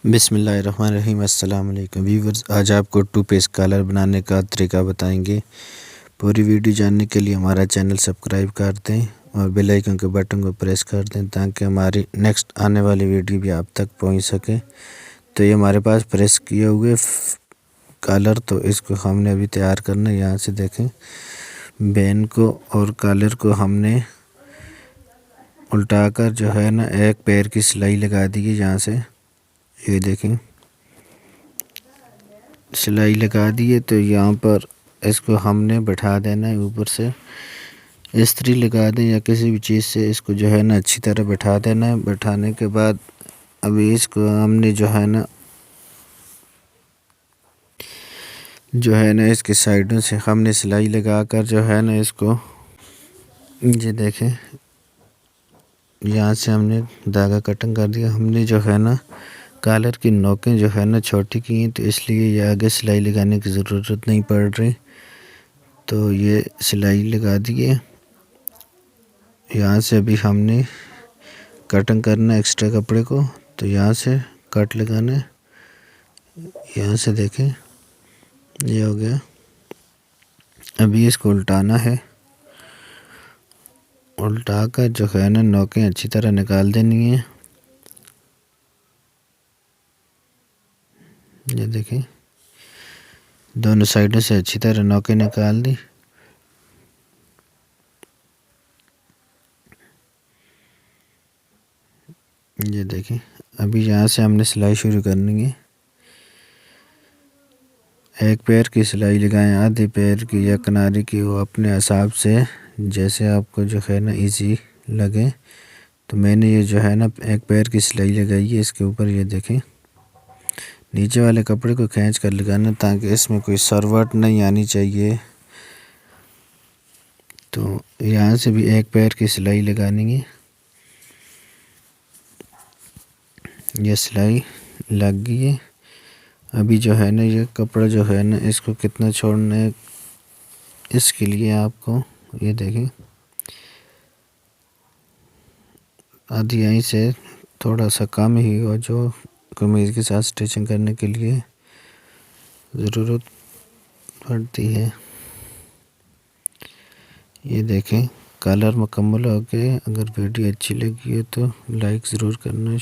बिस्मिल्लाहिर्रहमानिर्रहीम। अस्सलाम वालेकुम व्यूअर्स, आज आपको टू पेज कॉलर बनाने का तरीका बताएंगे। पूरी वीडियो जानने के लिए हमारा चैनल सब्सक्राइब कर दें और बेल आइकन के बटन को प्रेस कर दें ताकि हमारी नेक्स्ट आने वाली वीडियो भी आप तक पहुंच सके। तो ये हमारे पास प्रेस किए हुए कॉलर, तो इसको हमने अभी तैयार करना है। यहाँ से देखें, बेन को और कॉलर को हमने उल्टाकर जो है ना एक पैर की सिलाई लगा दी है। यहाँ से ये देखें, सिलाई लगा दी है। तो यहाँ पर इसको हमने बैठा देना है। ऊपर से इस्त्री लगा दें या किसी भी चीज़ से इसको जो है ना अच्छी तरह बैठा देना है। बैठाने के बाद अभी इसको हमने जो है ना इसके साइडों से हमने सिलाई लगा कर जो है ना इसको, ये देखें, यहाँ से हमने धागा कटिंग कर दिया। हमने जो है ना कॉलर की नोकें जो है ना छोटी की हैं, तो इसलिए ये आगे सिलाई लगाने की ज़रूरत नहीं पड़ रही। तो ये सिलाई लगा दिए। यहाँ से अभी हमने कटिंग करना है एक्स्ट्रा कपड़े को। तो यहाँ से कट लगाना है। यहाँ से देखें, ये हो गया। अभी इसको उल्टाना है। उल्टा कर जो है ना नोकें अच्छी तरह निकाल देनी है। ये देखें, दोनों साइडों से अच्छी तरह नोकें निकाल दी। ये देखें, अभी यहाँ से हमने सिलाई शुरू करनी है। एक पैर की सिलाई लगाएं, आधे पैर की या किनारे की, वो अपने हिसाब से जैसे आपको जो है ना इजी लगे। तो मैंने ये जो है ना एक पैर की सिलाई लगाई है इसके ऊपर। ये देखें, नीचे वाले कपड़े को खींच कर लगाना ताकि इसमें कोई सरवट नहीं आनी चाहिए। तो यहाँ से भी एक पैर की सिलाई लगानी है। ये सिलाई लग गई है। अभी जो है ना ये कपड़ा जो है ना इसको कितना छोड़ना है, इसके लिए आपको ये देखें, आधी यहीं से थोड़ा सा कम ही हो जो कमीज़ के साथ स्टिचिंग करने के लिए ज़रूरत पड़ती है। ये देखें, कलर मुकम्मल हो गए। अगर वीडियो अच्छी लगी हो तो लाइक ज़रूर करना।